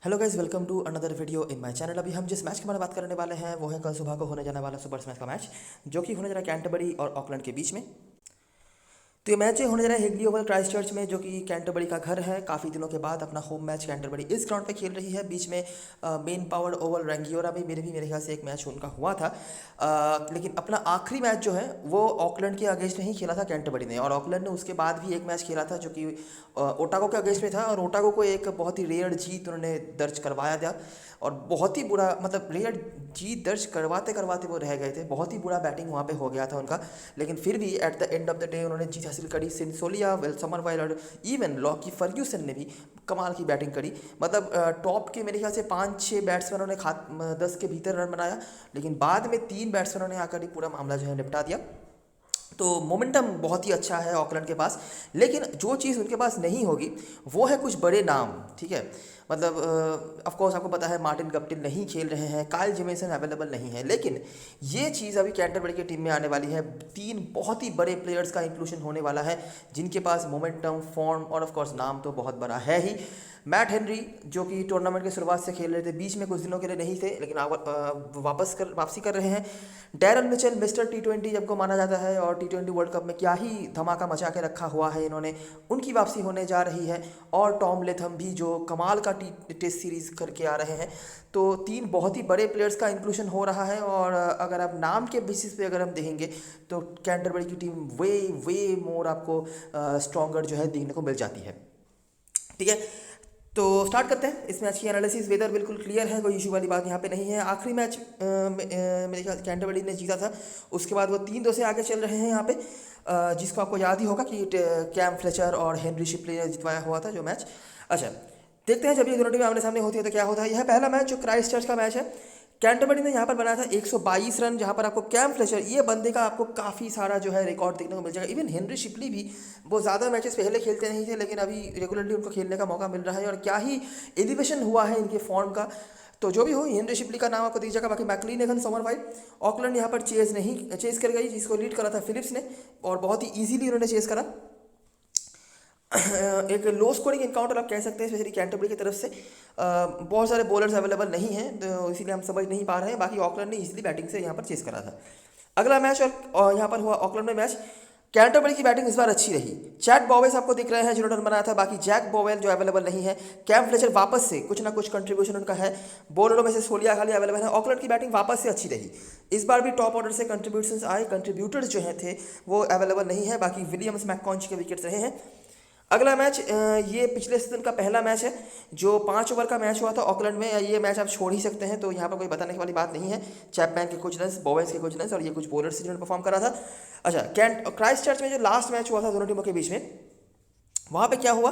Hello guys, welcome to another video in my channel. अभी हम जिस मैच के बारे में बात करने वाले हैं वो है कल सुबह को होने जाने वाला सुपर मैच का मैच, जो कि होने जा रहा है कैंटरबरी और ऑकलैंड के बीच में। तो ये मैच होने जा रहा है हिगली ओवल क्राइस्टचर्च में, जो कि कैंटरबरी का घर है। काफ़ी दिनों के बाद अपना होम मैच कैंटरबरी इस ग्राउंड पे खेल रही है। बीच में मेन पावर ओवल रैंगियोरा में मेरे ख्याल से एक मैच उनका हुआ था। लेकिन अपना आखिरी मैच जो है वो ऑकलैंड के अगेंस्ट में ही खेला था कैंटरबरी ने, और ऑकलैंड ने उसके बाद भी एक मैच खेला था जो कि ओटागो के अगेंस्ट में था, और ओटागो को एक बहुत ही रेयर जीत उन्होंने दर्ज करवाया था। और बहुत ही बुरा, मतलब रेयर जीत दर्ज करवाते करवाते वो रह गए थे। बहुत ही बुरा बैटिंग वहाँ पे हो गया था उनका, लेकिन फिर भी at the end of the day उन्होंने जीत हासिल करी। सिंसोलिया, वेल समरवाइल और इवन लॉकी फर्ग्यूसन ने भी कमाल की बैटिंग करी। मतलब टॉप के मेरे ख्याल से 5-6 बैट्समैनों ने 10 के भीतर रन बनाया, लेकिन बाद में 3 बैट्समैनों ने आकर ही पूरा मामला जो है निपटा दिया। तो मोमेंटम बहुत ही अच्छा है ऑकलैंड के पास, लेकिन जो चीज़ उनके पास नहीं होगी वो है कुछ बड़े नाम। ठीक है, मतलब ऑफ कोर्स आपको पता है मार्टिन गप्टिल नहीं खेल रहे हैं, काइल जेमिसन अवेलेबल नहीं है, लेकिन ये चीज़ अभी कैंटरबरी की टीम में आने वाली है। 3 बहुत ही बड़े प्लेयर्स का इंक्लूजन होने वाला है, जिनके पास मोमेंटम, फॉर्म और ऑफ कोर्स नाम तो बहुत बड़ा है ही। मैट हेनरी, जो कि टूर्नामेंट की शुरुआत से खेल रहे थे, बीच में कुछ दिनों के लिए नहीं थे, लेकिन वापसी कर रहे हैं। डैरल मिचेल, मिस्टर टी20 जब को माना जाता है, और टी20 वर्ल्ड कप में क्या ही धमाका मचा के रखा हुआ है इन्होंने, उनकी वापसी होने जा रही है। और टॉम लेथम भी, जो कमाल का टेस्ट सीरीज़ करके आ रहे हैं। तो 3 बहुत ही बड़े प्लेयर्स का इंक्लूजन हो रहा है, और अगर आप नाम के बेसिस पे अगर हम देखेंगे तो कैंटरबरी की टीम वे वे मोर आपको स्ट्रॉन्गर जो है देखने को मिल जाती है। ठीक है, तो स्टार्ट करते हैं इस मैच की एनालिसिस। वेदर बिल्कुल क्लियर है, कोई इशू वाली बात यहाँ पे नहीं है। आखिरी मैच मेरे ख्याल कैंटरबरी ने जीता था, उसके बाद वो 3-2 से आगे चल रहे हैं यहाँ पे। जिसको आपको याद ही होगा कि कैम फ्लेचर और हेनरी शिपली ने जितवाया हुआ था जो मैच। अच्छा, देखते हैं जब ये दोनों टीमें आमने सामने होती है तो क्या होता है। यह पहला मैच जो क्राइस्ट चर्च का मैच है, कैंटरबरी ने यहाँ पर बनाया था 122 रन, जहाँ पर आपको कैम फ्लेचर, ये बंदे का आपको काफ़ी सारा जो है रिकॉर्ड देखने को मिल जाएगा। इवन हेनरी शिपली भी, वो ज़्यादा मैचेस पहले खेलते नहीं थे, लेकिन अभी रेगुलरली उनको खेलने का मौका मिल रहा है, और क्या ही एलिवेशन हुआ है इनके फॉर्म का। तो जो भी हो, हेनरी शिपली का नाम आपको दीजिएगा। बाकी मैकलिनेगन, समरवाइल, ऑकलैंड यहाँ पर चेस कर गई, जिसको लीड करा था फिलिप्स ने, और बहुत ही ईजिली उन्होंने चेस करा। एक लो स्कोरिंग इनकाउंटर आप कह सकते हैं, स्पेशली कैंटरबरी की तरफ से। बहुत सारे बॉलर्स अवेलेबल नहीं हैं, तो इसीलिए हम समझ नहीं पा रहे हैं। बाकी ऑकलैंड ने इजीली बैटिंग से यहाँ पर चेस करा था। अगला मैच और यहाँ पर हुआ ऑकलैंड में मैच। कैंटरबरी की बैटिंग इस बार अच्छी रही। चैट बॉवेस आपको दिख रहे हैं जिन्होंने रन बनाया था, बाकी जैक बोवेल जो अवेलेबल नहीं है। कैम फ्लेचर वापस से कुछ ना कुछ कंट्रीब्यूशन उनका है। बॉलरों में से सोलिया खाली अवेलेबल है। ऑकलैंड की बैटिंग वापस से अच्छी रही। इस बार भी टॉप ऑर्डर से कंट्रीब्यूशंस आए, कंट्रीब्यूटर्स जो हैं थे वो अवेलेबल नहीं है। बाकी विलियम्स, मैककॉन्च के विकेट्स रहे हैं। अगला मैच ये पिछले सीजन का पहला मैच है, जो 5 ओवर का मैच हुआ था ऑकलैंड में। ये मैच आप छोड़ ही सकते हैं, तो यहाँ पर कोई बताने की वाली बात नहीं है। चैपमैन के कुछ रन, बोवेस के कुछ रन, और ये कुछ बॉलर्स जिन्होंने परफॉर्म करा था। अच्छा, क्राइस्ट चर्च में जो लास्ट मैच हुआ था दोनों टीमों के बीच में, वहाँ पे क्या हुआ,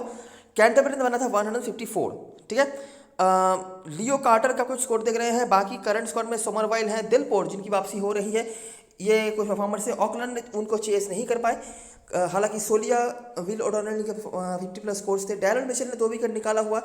कैंटरबरी ने बना था 154। ठीक है, लियो कार्टर का कुछ स्कोर देख रहे हैं। बाकी करंट स्कोर में सोमरवाइल है, दिलपोर्ट जिनकी वापसी हो रही है, ये कुछ परफॉर्मर से ऑकलैंड उनको चेस नहीं कर पाए। हालांकि सोलिया, विल ओडोनेल के 50+ स्कोर्स थे। डैरल मिचेल ने 2 विकेट निकाला हुआ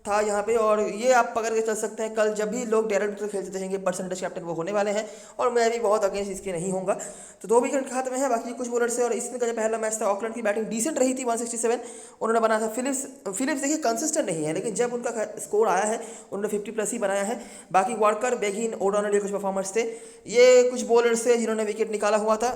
था यहाँ पे, और ये आप पकड़ के चल सकते हैं, कल जब भी लोग डैरल मिचेल खेलते रहेंगे परसेंटेज कैप्टन वो होने वाले हैं, और मैं भी बहुत अगेंस्ट इसके नहीं होऊंगा। तो 2 विकेट के हाथ में है, बाकी कुछ बॉलर से। और इसमें का जो पहला मैच था, ऑकलैंड की बैटिंग डिसेंट रही थी, 167 उन्होंने बनाया था। फिलिप्स देखिए कंसिस्टेंट नहीं है, लेकिन जब उनका स्कोर आया है उन्होंने 50+ ही बनाया है। बाकी वॉर्कर, बेगिन, ओडोनेल, ये कुछ परफॉर्मर्स थे। ये कुछ बॉलर्स थे जिन्होंने विकेट निकाला हुआ था।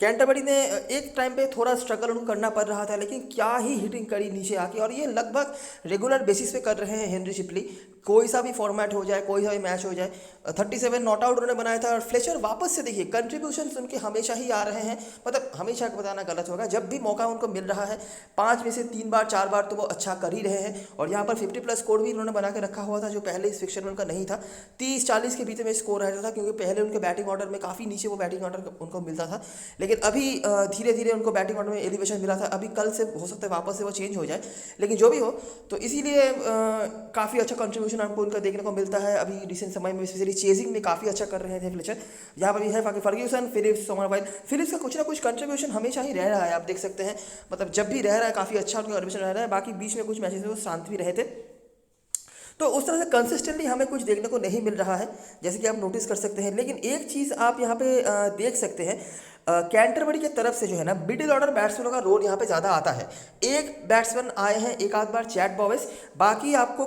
कैंटरबरी ने एक टाइम पे थोड़ा स्ट्रगल उनको करना पड़ रहा था, लेकिन क्या ही हिटिंग करी नीचे आके, और ये लगभग रेगुलर बेसिस पे कर रहे हैं हेनरी शिपली। कोई सा भी फॉर्मेट हो जाए, कोई सा भी मैच हो जाए, 37 नॉट आउट उन्होंने बनाया था। और फ्लेचर वापस से देखिए कंट्रीब्यूशन उनके हमेशा ही आ रहे हैं, मतलब हमेशा बताना गलत होगा, जब भी मौका उनको मिल रहा है 5 में से 3 बार 4 बार तो वो अच्छा कर ही रहे हैं। और यहाँ पर 50+ स्कोर भी उन्होंने बना के रखा हुआ था, जो पहले इस फिक्चर में उनका नहीं था। 30-40 के बीच में स्कोर रहता था, क्योंकि पहले उनके बैटिंग ऑर्डर में काफ़ी नीचे वो बैटिंग ऑर्डर उनको मिलता था, लेकिन अभी धीरे धीरे उनको बैटिंग ऑर्डर में एलिवेशन मिला था। अभी कल से हो सकता है वापस से वो चेंज हो जाए, लेकिन जो भी हो, तो इसीलिए काफ़ी अच्छा कंट्रीब्यूशन आपको उनका देखने को मिलता है अभी रिसेंट समय में। स्पेशली चेजिंग में काफ़ी अच्छा कर रहे थे फ्लेचर। यहाँ पर भी है बाकी फर्ग्यूसन, फिलिप्स, सोमरवाइल। फिलिप्स का कुछ ना कुछ कंट्रीब्यूशन हमेशा ही रह रहा है, आप देख सकते हैं, मतलब जब भी रह रहा है काफ़ी अच्छा उनका कंट्रीब्यूशन रह रहा है। बाकी बीच में कुछ मैचेस में वो शांत भी रहे थे, तो उस तरह से कंसिस्टेंटली हमें कुछ देखने को नहीं मिल रहा है, जैसे कि आप नोटिस कर सकते हैं। लेकिन एक चीज़ आप यहाँ पे देख सकते हैं, कैंटरबरी की तरफ से जो है ना मिडिल ऑर्डर बैट्समैनों का रोल यहाँ पे ज़्यादा आता है। एक बैट्समैन आए हैं एक आध बार, चैट बॉवेस, बाकी आपको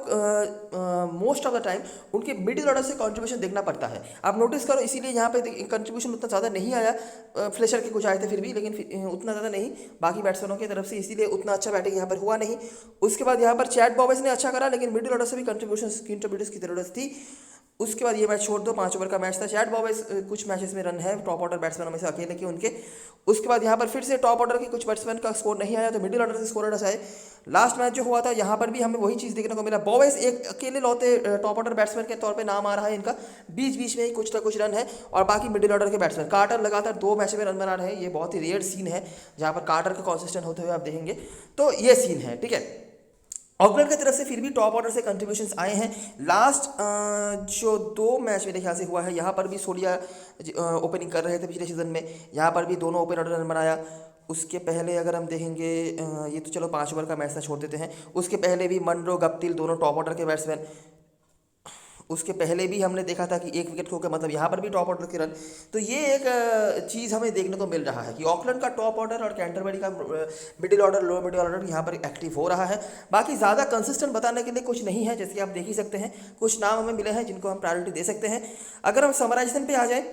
मोस्ट ऑफ द टाइम उनके मिडिल ऑर्डर से कंट्रीब्यूशन देखना पड़ता है। आप नोटिस करो, इसीलिए यहाँ पे कंट्रीब्यूशन उतना ज़्यादा नहीं आया। फ्लेशर के कुछ आए थे फिर भी, लेकिन उतना ज़्यादा नहीं बाकी बैट्समैनों की तरफ से, इसीलिए उतना अच्छा बैटिंग यहाँ पर हुआ नहीं। उसके बाद यहाँ पर चैट बॉवेस ने अच्छा करा, लेकिन मिडिल ऑर्डर से भी कंट्रीब्यूटर्स की ज़रूरत थी। उसके बाद ये मैच छोड़ दो, 5 ओवर का मैच था। चैट बॉवेस कुछ मैचेस में रन है टॉप ऑर्डर बैट्समैनों में से अकेले के उनके। उसके बाद यहाँ पर फिर से टॉप ऑर्डर के कुछ बैट्समैन का स्कोर नहीं आया, तो मिडिल ऑर्डर से स्कोरर्स आए। लास्ट मैच जो हुआ था यहाँ पर भी हमें वही चीज़ देखने को मिला। बॉवेस एक अकेले लौते टॉप ऑर्डर बैट्समैन के तौर पे नाम आ रहा है इनका, बीच बीच में ही कुछ ना कुछ रन है, और बाकी मिडिल ऑर्डर के बैट्समैन। कार्टर लगातार 2 मैच में रन बना रहे हैं, ये बहुत ही रेयर सीन है जहाँ पर कार्टर का कंसिस्टेंट होते हुए आप देखेंगे, तो ये सीन है, ठीक है। ऑकलैंड की तरफ से फिर भी टॉप ऑर्डर से कंट्रीब्यूशंस आए हैं। लास्ट जो 2 मैच मेरे ख्याल से हुआ है, यहाँ पर भी सोलिया ओपनिंग कर रहे थे पिछले सीजन में, यहाँ पर भी दोनों ओपन ऑर्डर रन बनाया। उसके पहले अगर हम देखेंगे, ये तो चलो 5 ओवर का मैच था, छोड़ देते हैं। उसके पहले भी मनरो, गप्टिल दोनों टॉप ऑर्डर के बैट्समैन। उसके पहले भी हमने देखा था कि 1 विकेट खोकर, मतलब यहाँ पर भी टॉप ऑर्डर के रन। तो ये एक चीज़ हमें देखने को मिल रहा है कि ऑकलैंड का टॉप ऑर्डर और कैंटरबरी का middle order, lower middle order यहाँ पर एक्टिव हो रहा है। बाकी ज़्यादा कंसिस्टेंट बताने के लिए कुछ नहीं है, जैसे कि आप देख ही सकते हैं कुछ नाम हमें मिले हैं जिनको हम प्रायोरिटी दे सकते हैं। अगर हम समराइजेशन पे आ जाए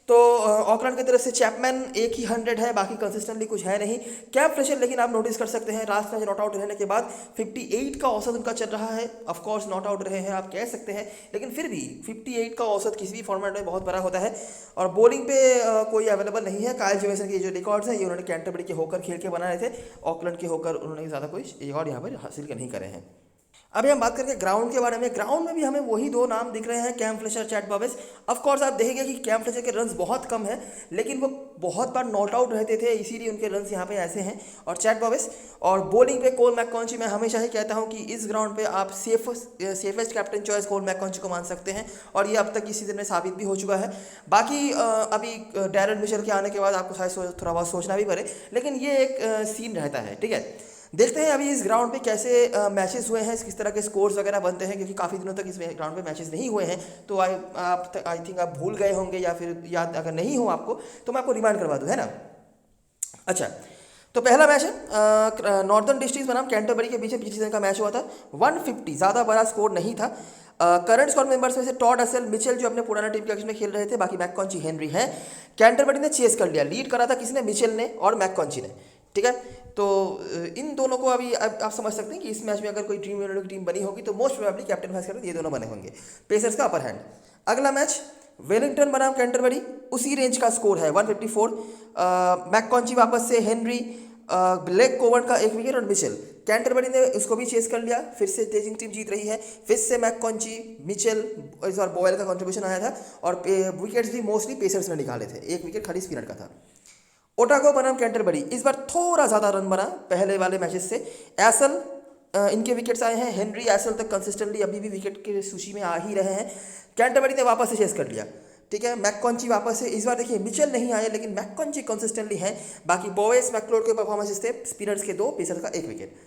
तो ऑकलैंड की तरफ से चैपमैन एक ही 100 है, बाकी कंसिस्टेंटली कुछ है नहीं। कैप फ्रेशर लेकिन आप नोटिस कर सकते हैं लास्ट मैच नॉट आउट रहने के बाद 58 का औसत उनका चल रहा है। ऑफ कोर्स नॉट आउट रहे हैं आप कह सकते हैं, लेकिन फिर भी 58 का औसत किसी भी फॉर्मेट में बहुत बड़ा होता है। और बॉलिंग पे कोई अवेलेबल नहीं है। काइल जेमिसन के जो रिकॉर्ड्स हैं ये उन्होंने कैंटरबरी के होकर खेल के बनाए थे, ऑकलैंड के होकर उन्होंने ज़्यादा कोई रिकॉर्ड यहाँ पर हासिल नहीं करे हैं। अभी हम बात करके ग्राउंड के बारे में। ग्राउंड में भी हमें वही 2 नाम दिख रहे हैं, कैम फ्लेशर, चैट बॉवेस। ऑफ कोर्स आप देखेंगे कि कैम फ्लेशर के रन्स बहुत कम है, लेकिन वो बहुत बार नॉट आउट रहते थे, इसीलिए उनके रन्स यहाँ पे ऐसे हैं। और चैट बॉवेस और बॉलिंग पे कोल मैककॉन्ची, मैं हमेशा ही कहता हूँ कि इस ग्राउंड पे आप सेफेस्ट कैप्टन चॉइस कोल मैककॉन्ची को मान सकते हैं, और ये अब तक इस सीजन में साबित भी हो चुका है। बाकी अभी डैरेन मिशेल के आने के बाद आपको शायद थोड़ा बहुत सोचना भी पड़े, लेकिन ये एक सीन रहता है, ठीक है। देखते हैं अभी इस ग्राउंड पे कैसे मैचेस हुए हैं, किस तरह के स्कोर्स वगैरह बनते हैं, क्योंकि काफ़ी दिनों तक इस ग्राउंड पे मैचेस नहीं हुए हैं। तो आई थिंक आप भूल गए होंगे, या फिर याद अगर नहीं हो आपको तो मैं आपको रिमाइंड करवा दूँ, है ना। अच्छा, तो पहला मैच है नॉर्दर्न डिस्ट्रिक्ट्स बनाम कैंटरबरी के बीच पिछले सीजन का मैच हुआ था। 150, ज़्यादा बड़ा स्कोर नहीं था। करंट स्क्वाड मेंबर्स में से टॉड असेल, मिचेल जो अपने पुराना टीम के अगेंस्ट में खेल रहे थे, बाकी मैककॉन्ची, हेनरी हैं। कैंटरबरी ने चेस कर लिया, लीड करा था किसने, मिचेल ने और मैककॉन्ची ने, ठीक है। तो इन दोनों को अभी आप समझ सकते हैं कि इस मैच में अगर कोई ड्रीम इलेवन की टीम बनी होगी तो most probably captain vice captain ये दोनों बने होंगे। पेसर्स का अपर हैंड। अगला मैच वेलिंगटन बनाम कैंटरबरी, उसी रेंज का स्कोर है 154। मैककॉन्ची वापस से, हेनरी, ब्लैक कोवन का 1 विकेट और मिचेल। कैंटरबरी ने उसको भी चेस कर लिया, फिर से तेजिंग टीम जीत रही है, फिर से मैककॉन्ची, मिचेल, इस बार बॉयल का कंट्रीब्यूशन आया था, और विकेट्स भी मोस्टली पेसर्स ने निकाले थे, 1 विकेट खाली स्पिनर का था। ओटागो बनाम कैंटरबरी, इस बार थोड़ा ज़्यादा रन बना पहले वाले मैचेस से। एसल, इनके विकेट्स आए हैं, हेनरी एसल तक कंसिस्टेंटली अभी भी विकेट की सूची में आ ही रहे हैं। कैंटरबरी ने वापस से चेस कर लिया, ठीक है। मैककॉन्ची वापस से, इस बार देखिए मिचेल नहीं आए, लेकिन मैककॉन्ची कंसिस्टेंटली है। बाकी बॉवेस, मैकलोड के परफॉर्मेंस थे, स्पिनर्स के 2, पेसर का 1 विकेट।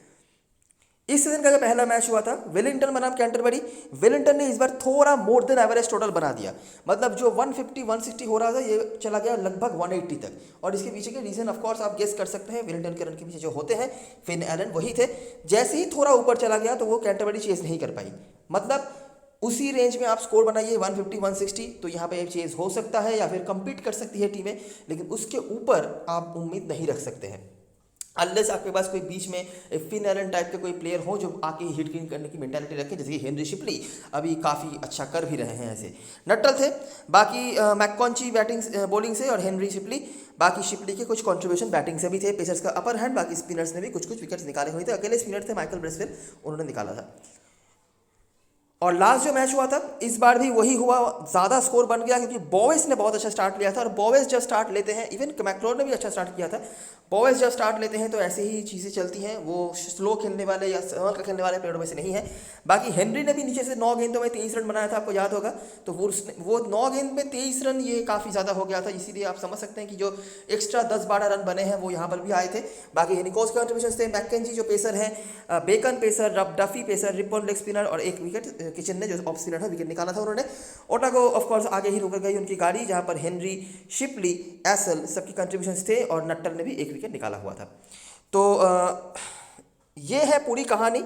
इस सीजन का जो पहला मैच हुआ था वेलिंगटन बनाम कैंटरबरी, वेलिंगटन ने इस बार थोड़ा मोर देन एवरेज टोटल बना दिया, मतलब जो 150-160 हो रहा था ये चला गया लगभग 180 तक। और इसके पीछे के रीजन ऑफ कोर्स आप गेस कर सकते हैं, वेलिंगटन के रन के पीछे जो होते हैं फिन एलन वही थे। जैसे ही थोड़ा ऊपर चला गया तो वो कैंटरबरी चेज नहीं कर पाई, मतलब उसी रेंज में आप स्कोर बनाइए 150-160 तो यहाँ पे चेज हो सकता है या फिर compete कर सकती है टीमें, लेकिन उसके ऊपर आप उम्मीद नहीं रख सकते हैं अनलेस आपके पास कोई बीच में फिन एलन टाइप के कोई प्लेयर हो जो आके हिट करने की मेंटालिटी रखें, जैसे कि हेनरी शिपली अभी काफ़ी अच्छा कर भी रहे हैं, ऐसे नट्टल थे। बाकी मैककॉन्ची बैटिंग बॉलिंग से और हेनरी शिपली, बाकी शिपली के कुछ कंट्रीब्यूशन बैटिंग से भी थे। पेसर्स का अपर हैंड, बाकी स्पिनर्स ने भी कुछ कुछ विकेट्स निकाले हुए थे, अकेले स्पिनर थे माइकल ब्रेसवेल, उन्होंने निकाला था। और लास्ट जो मैच हुआ था इस बार भी वही हुआ, ज़्यादा स्कोर बन गया क्योंकि बॉवेस ने बहुत अच्छा स्टार्ट लिया था। और बॉवेस जब स्टार्ट लेते हैं, इवन मैकलोड ने भी अच्छा स्टार्ट किया था, बॉवेस जब स्टार्ट लेते हैं तो ऐसे ही चीज़ें चलती हैं, वो स्लो खेलने वाले या संभल कर खेलने वाले प्लेयरों में से नहीं है। बाकी हेनरी ने भी नीचे से 9 गेंदों में 23 रन बनाया था, आपको याद होगा, तो वो 9 गेंद में 23 रन ये काफ़ी ज़्यादा हो गया था, इसीलिए आप समझ सकते हैं कि जो एक्स्ट्रा 10-12 रन बने हैं वो यहाँ पर भी आए थे। बाकी निकोस के कंट्रीब्यूशन थे, मैकेंजी जो पेसर हैं, Bacon pacer, Duffy pacer, Rippon leg spinner और 1 विकेट किचन ने, जो ऑफ स्पिनर है, विकेट निकाला था उन्होंने। ओटागो ऑफकोर्स आगे ही रुक गई उनकी गाड़ी, जहाँ पर हेनरी, शिपली, एसल सबकी कंट्रीब्यूशन थे और नट्टल ने भी एक विकेट निकाला हुआ था। तो ये है पूरी कहानी।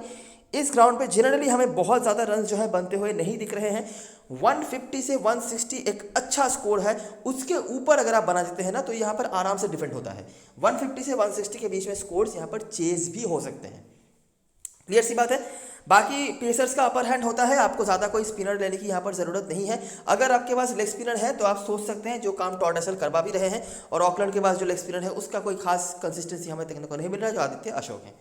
इस ग्राउंड पे जनरली हमें बहुत ज़्यादा रन जो है बनते हुए नहीं दिख रहे हैं। 150 से 160 एक अच्छा स्कोर है, उसके ऊपर अगर आप बना देते हैं ना तो यहाँ पर आराम से डिफेंड होता है। 150 से 160 के बीच में स्कोर्स यहाँ पर चेज भी हो सकते हैं, क्लियर सी बात है। बाकी पेसर्स का अपर हैंड होता है, आपको ज़्यादा कोई स्पिनर लेने की यहाँ पर ज़रूरत नहीं है। अगर आपके पास लेग स्पिनर है तो आप सोच सकते हैं, जो काम टॉड रसल करवा भी रहे हैं, और ऑकलैंड के पास जो लेग स्पिनर है उसका कोई खास कंसिस्टेंसी हमें देखने को नहीं मिल रहा है, जो आदित्य अशोक है,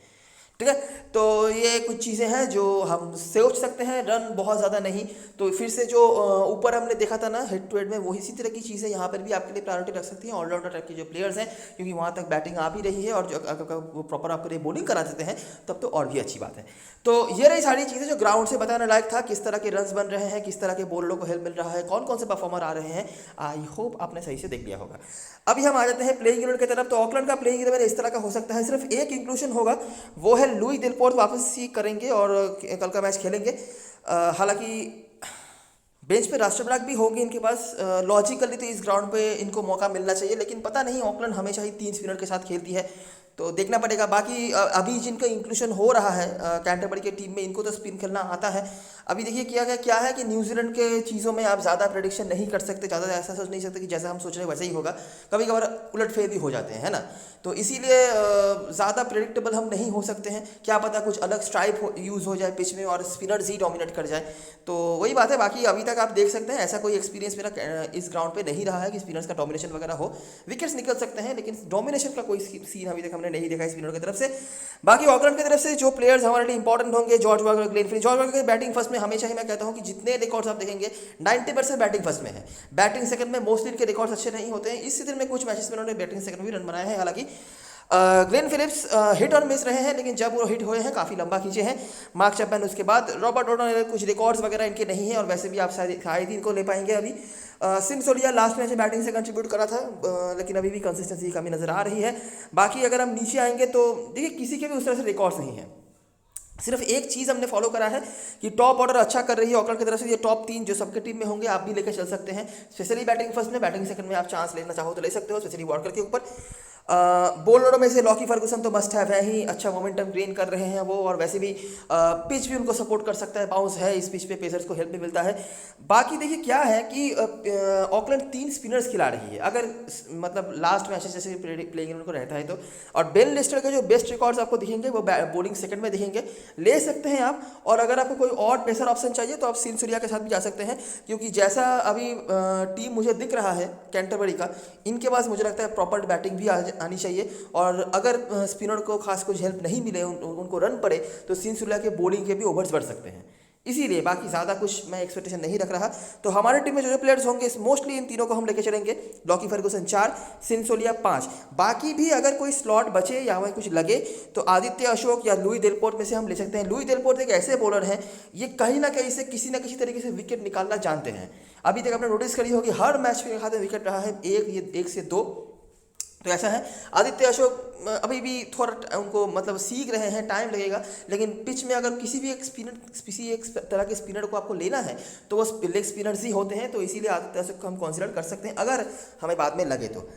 ठीक है। तो ये कुछ चीज़ें हैं जो हम सोच सकते हैं, रन बहुत ज़्यादा नहीं। तो फिर से जो ऊपर हमने देखा था ना हेड टू हेड में, वही इसी तरह की चीज़ें यहाँ पर भी आपके लिए प्रायोरिटी रख सकती हैं ऑलराउंडर टाइप के जो प्लेयर्स हैं, क्योंकि वहाँ तक बैटिंग आ भी रही है और जो अगर वो प्रॉपर आपके लिए बॉलिंग करा देते हैं तब तो और भी अच्छी बात है। तो ये रही सारी चीज़ें जो ग्राउंड से बताने लायक था, किस तरह के रन्स बन रहे हैं, किस तरह के बॉलरों को हेल्प मिल रहा है, कौन कौन से परफॉर्मर आ रहे हैं। आई होप आपने सही से देख लिया होगा। अभी हम आ जाते हैं प्लेइंग इलेवन की तरफ। तो ऑकलैंड का प्लेइंग इलेवन इस तरह का हो सकता है, सिर्फ एक इंक्लूशन होगा, वो है लुई दिलपोर्ट वापस ही करेंगे और कल का मैच खेलेंगे। हालांकि बेंच पे राष्ट्रपराग भी होंगे इनके पास। लॉजिकली तो इस ग्राउंड पे इनको मौका मिलना चाहिए, लेकिन पता नहीं, ऑकलैंड हमेशा ही 3 स्पिनर के साथ खेलती है, तो देखना पड़ेगा। बाकी अभी जिनका इंक्लूशन हो रहा है कैंटरबरी के टीम में, इनको तो स्पिन खेलना आता है। अभी देखिए क्या है कि न्यूजीलैंड के चीज़ों में आप ज़्यादा प्रेडिक्शन नहीं कर सकते, ज़्यादा ऐसा सोच नहीं सकते कि जैसा हम सोच रहे हैं वैसे ही होगा, कभी कभार उलटफेर भी हो जाते हैं, है ना। तो इसीलिए ज़्यादा प्रेडिक्टेबल हम नहीं हो सकते हैं, क्या पता कुछ अलग स्ट्राइप यूज़ हो जाए पिच में और स्पिनर्स ही डोमिनेट कर जाए, तो वही बात है। बाकी अभी तक आप देख सकते हैं ऐसा कोई एक्सपीरियंस मेरा इस ग्राउंड पे नहीं रहा है कि स्पिनर्स का डोमिनेशन वगैरह हो। विकेट्स निकल सकते हैं लेकिन डोमिनेशन का कोई सीन अभी तक हमने नहीं देखा स्पिनर की तरफ से। बाकी ऑकलैंड की तरफ से जो प्लेयर्स हमारे लिए इंपॉर्टेंट होंगे, George walker, Glenn Phillips. George walker की बैटिंग फर्स्ट में हमेशा ही मैं कहता हूं कि जितने रिकॉर्ड्स आप देखेंगे 90% बैटिंग फर्स्ट में है, बैटिंग सेकंड में मोस्टली इनके रिकॉर्ड्स अच्छे नहीं होते हैं। इस सीजन में कुछ मैचेस में उन्होंने बैटिंग सेकंड में भी रन बनाए हैं। हालांकि ग्लेन फिलिप्स हिट और मिस रहे हैं, लेकिन जब वो हिट हुए हैं काफ़ी लंबा खींचे हैं। मार्क चैपमैन उसके बाद, रॉबर्ट ओटोन, कुछ रिकॉर्ड्स वगैरह इनके नहीं है और वैसे भी आप शायद ही इनको ले पाएंगे अभी। सिम सोलिया लास्ट मैच में बैटिंग से कंट्रीब्यूट करा था, लेकिन अभी भी कंसिस्टेंसी की कमी नज़र आ रही है। बाकी अगर हम नीचे आएंगे तो देखिए किसी के भी उस तरह से रिकॉर्ड्स नहीं है। सिर्फ एक चीज़ हमने फॉलो करा है कि टॉप ऑर्डर अच्छा कर रही है ऑकलैंड की तरफ से। ये टॉप 3 जो सबके टीम में होंगे आप भी लेकर चल सकते हैं, स्पेशली बैटिंग फर्स्ट में। बैटिंग सेकंड में आप चांस लेना चाहो तो ले सकते हो, स्पेशली वॉकर के ऊपर। बॉलरों में से लॉकी फर्गुसन तो मस्ट हैव है ही, अच्छा मोमेंटम गेन कर रहे हैं वो, और वैसे भी पिच भी उनको सपोर्ट कर सकता है, बाउंस है इस पिच पे, पेसर्स को हेल्प भी मिलता है। बाकी देखिए क्या है कि ऑकलैंड 3 स्पिनर्स खिला रही है, अगर मतलब लास्ट मैचेस जैसे प्लेइंग उनको रहता है तो। और बेन लिस्टर के जो बेस्ट रिकॉर्ड्स आपको दिखेंगे वो बॉलिंग सेकंड में दिखेंगे, ले सकते हैं आप। और अगर आपको कोई और पेसर ऑप्शन चाहिए तो आप सिन सूर्या के साथ भी जा सकते हैं, क्योंकि जैसा अभी टीम मुझे दिख रहा है कैंटरबरी का, इनके पास मुझे लगता है प्रॉपर बैटिंग भी आनी चाहिए। और अगर स्पिनर को खास कुछ हेल्प नहीं मिले, उनको रन पड़े, तो सिन सूर्या के बॉलिंग के भी ओवर्स बढ़ सकते हैं। इसीलिए बाकी ज़्यादा कुछ मैं एक्सपेक्टेशन नहीं रख रहा। तो हमारे टीम में जो जो प्लेयर्स होंगे मोस्टली इन तीनों को हम लेके चलेंगे। लॉकी फर्गुसन 4, सिन सोलिया 5। बाकी भी अगर कोई स्लॉट बचे या वहीं कुछ लगे तो आदित्य अशोक या लुई दिलपोर्ट में से हम ले सकते हैं। लुई दिलपोर्ट एक ऐसे बॉलर हैं, ये कहीं ना कहीं से किसी ना किसी तरीके से विकेट निकालना जानते हैं। अभी तक आपने नोटिस करी होगी हर मैच में खाते विकेट रहा है, एक से दो। तो ऐसा है, आदित्य अशोक अभी भी थोड़ा उनको मतलब सीख रहे हैं, टाइम लगेगा, लेकिन पिच में अगर किसी एक तरह के स्पिनर को आपको लेना है तो वो लेग स्पिनर्स ही होते हैं। तो इसीलिए आदित्य अशोक को हम कंसिडर कर सकते हैं अगर हमें बाद में लगे तो।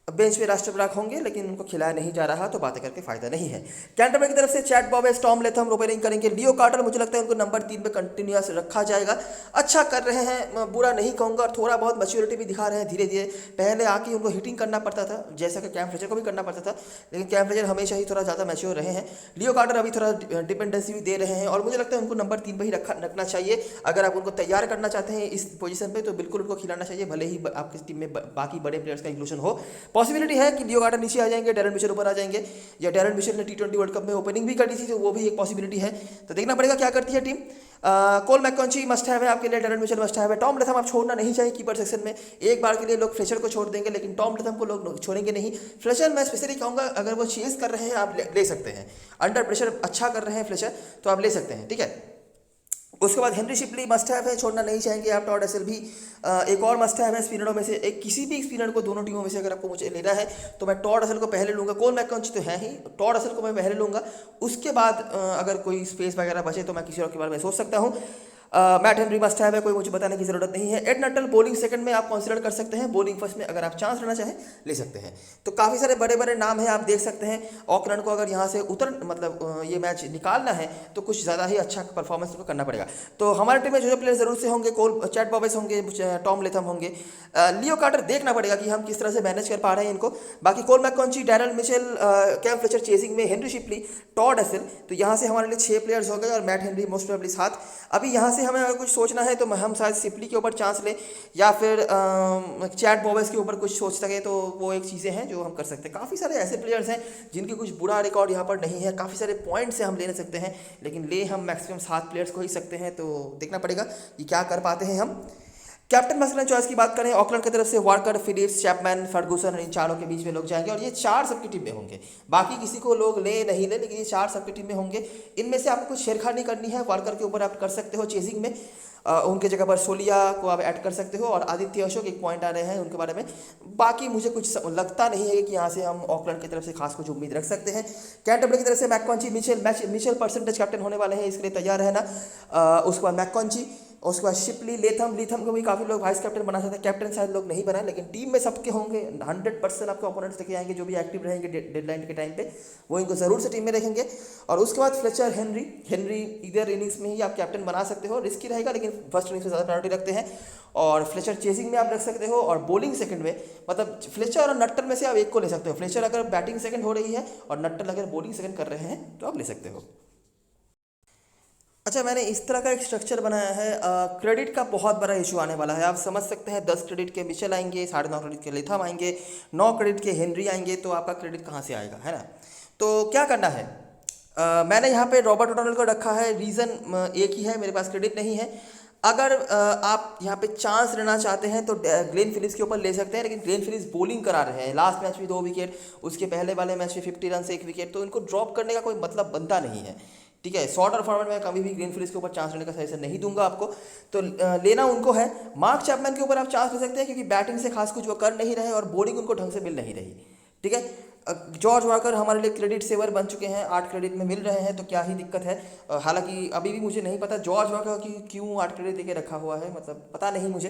बेंच पे राष्ट्रपराग होंगे लेकिन उनको खिलाया नहीं जा रहा, तो बातें करके फायदा नहीं है। कैंटरबरी की तरफ से चैट बॉबेस, टॉम लेथम रोपेरिंग करेंगे। लियो कार्टर मुझे लगता है उनको नंबर 3 पे कंटिन्यूअस रखा जाएगा। अच्छा कर रहे हैं, बुरा नहीं कहूँगा, और थोड़ा बहुत मैच्योरिटी भी दिखा रहे हैं धीरे धीरे। पहले आके उनको हिटिंग करना पड़ता था, जैसा कि कैम फ्लेचर को भी करना पड़ता था, लेकिन कैम फ्लेचर हमेशा ही थोड़ा ज़्यादा मैच्योर रहे हैं। लियो कार्टर अभी थोड़ा डिपेंडेंसी भी दे रहे हैं, और मुझे लगता है उनको नंबर 3 पर ही रखना चाहिए। अगर आप उनको तैयार करना चाहते हैं इस पोजीशन पे तो बिल्कुल उनको खिलाना चाहिए, भले ही आपकी टीम में बाकी बड़े प्लेयर्स का इंक्लूजन हो। पॉसिबिलिटी है कि लियो कार्टर नीचे आ जाएंगे, डैरेन मिशेल ऊपर आ जाएंगे, या डैरेन मिशेल ने T20 वर्ल्ड कप में ओपनिंग भी कर दी थी, तो वो भी एक पॉसिबिलिटी है। तो देखना पड़ेगा क्या करती है टीम। कोल मैककॉन्ची मस्ट हैव है आपके लिए, डैरेन मिशेल मस्ट हैव है। टॉम लेथम आप छोड़ना नहीं चाहिए कीपर सेक्शन में। एक बार के लिए लोग फ्लेचर को छोड़ देंगे, लेकिन टॉम लेथम को लोग छोड़ेंगे नहीं। फ्लेचर मैं स्पेशली कहूँगा अगर वो चेस कर रहे हैं आप ले सकते हैं, अंडर प्रेशर अच्छा कर रहे हैं फ्लेचर, तो आप ले सकते हैं, ठीक है। उसके बाद हेनरी शिपली मस्ट हैव है, छोड़ना नहीं चाहेंगे आप। टॉड रसल भी एक और मस्ट हैव है स्पिनरों में से। एक किसी भी स्पिनर को दोनों टीमों में से अगर आपको मुझे लेना है तो मैं टॉड रसल को पहले लूँगा। कोल मैककॉन्ची तो है ही, टॉड रसल को मैं पहले लूँगा। उसके बाद अगर कोई स्पेस वगैरह बचे तो मैं किसी और के बारे में सोच सकता हूँ। मैट हेनरी मस्ट हैव है, कोई मुझे बताने की जरूरत नहीं है। एड नटल बॉलिंग सेकंड में आप कंसीडर कर सकते हैं, बॉलिंग फर्स्ट में अगर आप चांस लेना चाहें ले सकते हैं। तो काफ़ी सारे बड़े बड़े नाम हैं, आप देख सकते हैं। ऑकलैंड को अगर यहाँ से ये मैच निकालना है तो कुछ ज़्यादा ही अच्छा परफॉर्मेंस उनको करना पड़ेगा। तो हमारे टीम में जो प्लेयर जरूर से होंगे, चैट बॉबेस होंगे, टॉम लेथम होंगे, लियो कार्टर देखना पड़ेगा कि हम किस तरह से मैनेज कर पा रहे हैं इनको। बाकी Cole McConchie, Daryl Mitchell, Cam Fletcher chasing में, हेनरी शिपली, टॉड एसल, तो यहाँ से हमारे लिए 6 प्लेयर्स हो गए और मैट हेनरी मोस्ट प्रोबेबली 7। अभी यहाँ से हमें अगर कुछ सोचना है तो हम शायद सिपली के ऊपर चांस लें या फिर चैट बॉबेस के ऊपर कुछ सोच सके, तो वो एक चीज़ें हैं जो हम कर सकते हैं। काफ़ी सारे ऐसे प्लेयर्स हैं जिनके कुछ बुरा रिकॉर्ड यहाँ पर नहीं है, काफ़ी सारे पॉइंट से हम ले सकते हैं, लेकिन ले हम मैक्सिमम 7 प्लेयर्स को ही सकते हैं। तो देखना पड़ेगा कि क्या कर पाते हैं हम। कैप्टन मसलन चॉइस की बात करें, ऑकलैंड की तरफ से वार्कर, फिलिप्स, चैपमैन, फर्गूसन, इन चारों के बीच में लोग जाएंगे और ये 4 सबकी टीम में होंगे। बाकी किसी को लोग ले नहीं ले, लेकिन ये 4 सबकी टीम में होंगे। इनमें से आपको कुछ छेड़खानी करनी है, वार्कर के ऊपर आप कर सकते हो चेजिंग में, उनके जगह पर सोलिया को आप ऐड कर सकते हो और आदित्य अशोक एक पॉइंट आ रहे हैं उनके बारे में। बाकी मुझे कुछ लगता नहीं है कि यहाँ से हम ऑकलैंड की तरफ से खास कुछ उम्मीद रख सकते हैं। कैंटरबरी की तरफ से मैककॉन्ची, मिचेल परसेंटेज कैप्टन होने वाले हैं, इसके लिए तैयार रहना। उसके बाद मैककॉन्ची, उसके बाद शिपली, लेथम को भी काफ़ी लोग वाइस कैप्टन बना सकते हैं। कैप्टन शायद लोग नहीं बनाए, लेकिन टीम में सबके होंगे। 100% आपके ओपोनेंट्स देखे जाएंगे जो भी एक्टिव रहेंगे डेडलाइन के टाइम पे, वो इनको ज़रूर से टीम में रखेंगे। और उसके बाद फ्लेचर, हेनरी इधर इनिंग्स में ही आप कैप्टन बना सकते हो, रिस्की रहेगा लेकिन फर्स्ट इनिंग्स में ज़्यादा प्रायोरिटी रखते हैं। और फ्लेचर चेजिंग में आप रख सकते हो और बॉलिंग सेकंड में, मतलब फ्लेचर और नट्टल में से आप एक को ले सकते हो। फ्लेचर अगर बैटिंग सेकंड हो रही है और नट्टल अगर बॉलिंग सेकंड कर रहे हैं तो आप ले सकते हो। अच्छा, मैंने इस तरह का एक स्ट्रक्चर बनाया है। क्रेडिट का बहुत बड़ा इशू आने वाला है, आप समझ सकते हैं। 10 क्रेडिट के मिचेल आएंगे, 9.5 क्रेडिट के लेथम आएंगे, 9 क्रेडिट के हेनरी आएंगे, तो आपका क्रेडिट कहाँ से आएगा, है ना। तो क्या करना है, मैंने यहाँ पे रॉबर्ट ओटोनल को रखा है। रीज़न एक ही है, मेरे पास क्रेडिट नहीं है। अगर आप यहाँ पे चांस लेना चाहते हैं तो ग्लेन फिलिप्स के ऊपर ले सकते हैं, लेकिन ग्लेन फिलिप्स बॉलिंग करा रहे हैं। लास्ट मैच में 2 विकेट, उसके पहले वाले मैच में 50 रन से 1 विकेट, तो इनको ड्रॉप करने का कोई मतलब बनता नहीं है। ठीक है, शॉर्टर फॉर्मेट में कभी भी ग्लेन फिलिप्स के ऊपर चांस लेने का सजेशन नहीं दूंगा आपको। तो लेना उनको है। मार्क चैपमैन के ऊपर आप चांस ले सकते हैं, क्योंकि बैटिंग से खास कुछ वो कर नहीं रहे और बॉलिंग उनको ढंग से मिल नहीं रही। ठीक है, जॉर्ज वाकर हमारे लिए क्रेडिट सेवर बन चुके हैं, 8 क्रेडिट में मिल रहे हैं, तो क्या ही दिक्कत है। हालांकि अभी भी मुझे नहीं पता जॉर्ज वाकर की क्यों 8 क्रेडिट देके रखा हुआ है, मतलब पता नहीं मुझे।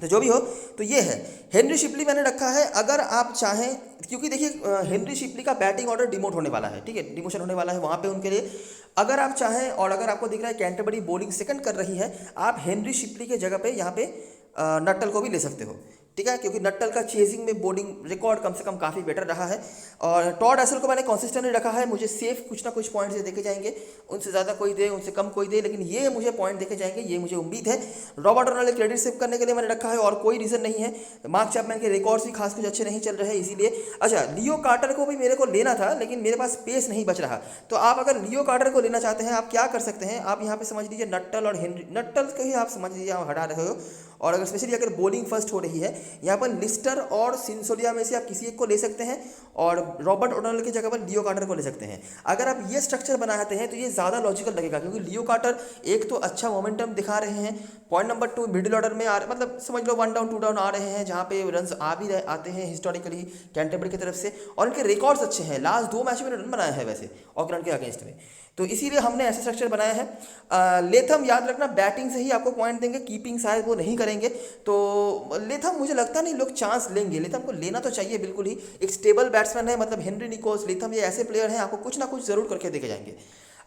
तो जो भी हो, तो ये है। हेनरी शिपली मैंने रखा है, अगर आप चाहें, क्योंकि देखिए हेनरी शिपली का बैटिंग ऑर्डर डिमोट होने वाला है। ठीक है, डिमोशन होने वाला है वहाँ पे उनके लिए। अगर आप चाहें और अगर आपको दिख रहा है कैंटरबरी बॉलिंग सेकंड कर रही है, आप हेनरी शिपली के जगह पे यहाँ पे नट्टल को भी ले सकते हो। ठीक है, क्योंकि नट्टल का चेजिंग में बॉलिंग रिकॉर्ड कम से कम काफ़ी बेटर रहा है। और टॉड एसल को मैंने कंसिस्टेंटली रखा है, मुझे सेफ कुछ ना कुछ पॉइंट्स देखे जाएंगे, उनसे ज़्यादा कोई दे उनसे कम कोई दे, लेकिन ये मुझे पॉइंट देखे जाएंगे, ये मुझे उम्मीद है। रॉबर्ट ओटोनल क्रेडिट सेव करने के लिए मैंने रखा है और कोई रीज़न नहीं है। मार्क चैपमैन के रिकॉर्ड्स भी खास कुछ अच्छे नहीं चल रहे हैं, इसीलिए। अच्छा, लियो कार्टर को भी मेरे को लेना था, लेकिन मेरे पास स्पेस नहीं बच रहा। तो आप अगर लियो कार्टर को लेना चाहते हैं, आप क्या कर सकते हैं, आप यहाँ पे समझ लीजिए नट्टल और हेनरी, नट्टल को ही आप समझ लीजिए आप हटा रहे हो। और अगर स्पेशली अगर बॉलिंग फर्स्ट हो रही है, यहाँ पर लिस्टर और सिंसोलिया में से आप किसी एक को ले सकते हैं और रॉबर्ट ओटोनल की जगह पर लियो कार्टर को ले सकते हैं। अगर आप ये स्ट्रक्चर बनाते हैं तो ये ज़्यादा लॉजिकल लगेगा, क्योंकि लियो कार्टर एक तो अच्छा मोमेंटम दिखा रहे हैं, पॉइंट नंबर 2 मिडिल ऑर्डर में मतलब समझ लो 1 डाउन 2 डाउन आ रहे हैं, जहाँ पे रन आते हैं हिस्टोरिकली कैंटरबरी की तरफ से, और इनके रिकॉर्ड्स अच्छे हैं। लास्ट 2 मैच में रन बनाया है वैसे ऑकलैंड के अगेंस्ट में, तो इसीलिए हमने ऐसा स्ट्रक्चर बनाया है। लेथम याद रखना बैटिंग से ही आपको पॉइंट देंगे, कीपिंग शायद वो नहीं करेंगे। तो लेथम मुझे लगता नहीं लोग चांस लेंगे, लेथम को लेना तो चाहिए बिल्कुल ही। एक स्टेबल बैट्समैन है, मतलब हेनरी निकोल्स, लेथम, ये ऐसे प्लेयर हैं आपको कुछ ना कुछ ज़रूर करके देके जाएंगे।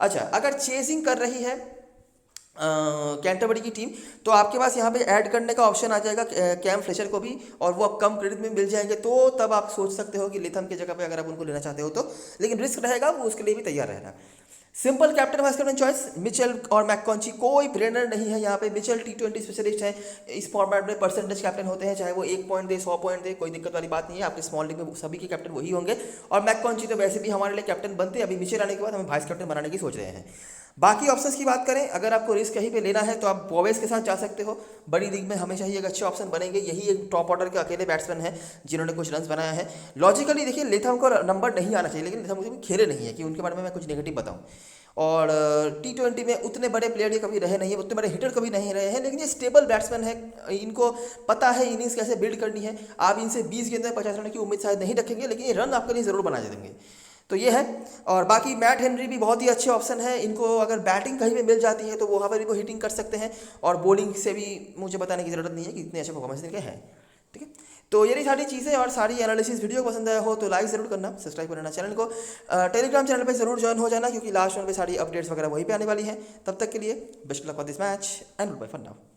अच्छा, अगर चेजिंग कर रही है कैंटरबरी की टीम, तो आपके पास यहाँ पे ऐड करने का ऑप्शन आ जाएगा कैम फ्लेचर को भी, और वो अब कम क्रेडिट में मिल जाएंगे, तो तब आप सोच सकते हो कि लेथम की जगह पे अगर आप उनको लेना चाहते हो तो, लेकिन रिस्क रहेगा, वो उसके लिए भी तैयार रहना। Simple captain vice captain choice Mitchell और मैककॉन्ची, कोई ब्रेनर नहीं है यहाँ पे। मिचेल T20 स्पेशलिस्ट है, इस फॉर्मेट में परसेंटेज कैप्टन होते हैं, चाहे वो 1 पॉइंट दे 100 पॉइंट दे, कोई दिक्कत वाली बात नहीं है। आपके स्मॉल लीग में सभी के कैप्टन वही होंगे, और मैककॉन्ची तो वैसे भी हमारे लिए कैप्टन बनते हैं, अभी मिचेल आने के बाद हमें वाइस कैप्टन बनाने की सोच रहे हैं। बाकी ऑप्शंस की बात करें, अगर आपको रिस्क कहीं पे लेना है तो आप बॉवेस के साथ जा सकते हो। बड़ी लीग में हमेशा ही एक अच्छे ऑप्शन बनेंगे, यही एक टॉप ऑर्डर के अकेले बैट्समैन हैं जिन्होंने कुछ रन बनाया है। लॉजिकली देखिए लेथम को नंबर नहीं आना चाहिए, लेकिन लेथम मुझे खेले नहीं है कि उनके बारे में मैं कुछ नेगेटिव बताऊं। और T20 में उतने बड़े प्लेयर ये कभी रहे नहीं है, उतने बड़े हिटर कभी नहीं रहे हैं, लेकिन ये स्टेबल बैट्समैन है, इनको पता है इनिंग्स कैसे बिल्ड करनी है। आप इनसे 20 गेंद में 50 रन की उम्मीद शायद नहीं रखेंगे, लेकिन ये रन आपके लिए ज़रूर बना देंगे। तो ये है। और बाकी मैट हेनरी भी बहुत ही अच्छे ऑप्शन है, इनको अगर बैटिंग कहीं भी मिल जाती है तो वहाँ पर इनको हिटिंग कर सकते हैं, और बॉलिंग से भी मुझे बताने की ज़रूरत नहीं है कि इतने अच्छे परफॉर्मेंस इनके हैं। ठीक है, तो ये सारी चीज़ें और सारी एनालिसिस वीडियो को पसंद आया हो तो लाइक ज़रूर करना, सब्सक्राइब करना चैनल को, टेलीग्राम चैनल पे ज़रूर ज्वाइन हो जाना, क्योंकि लास्ट वन पे सारी अपडेट्स वगैरह वहीं पे आने वाली हैं। तब तक के लिए best luck for this match and good bye for now.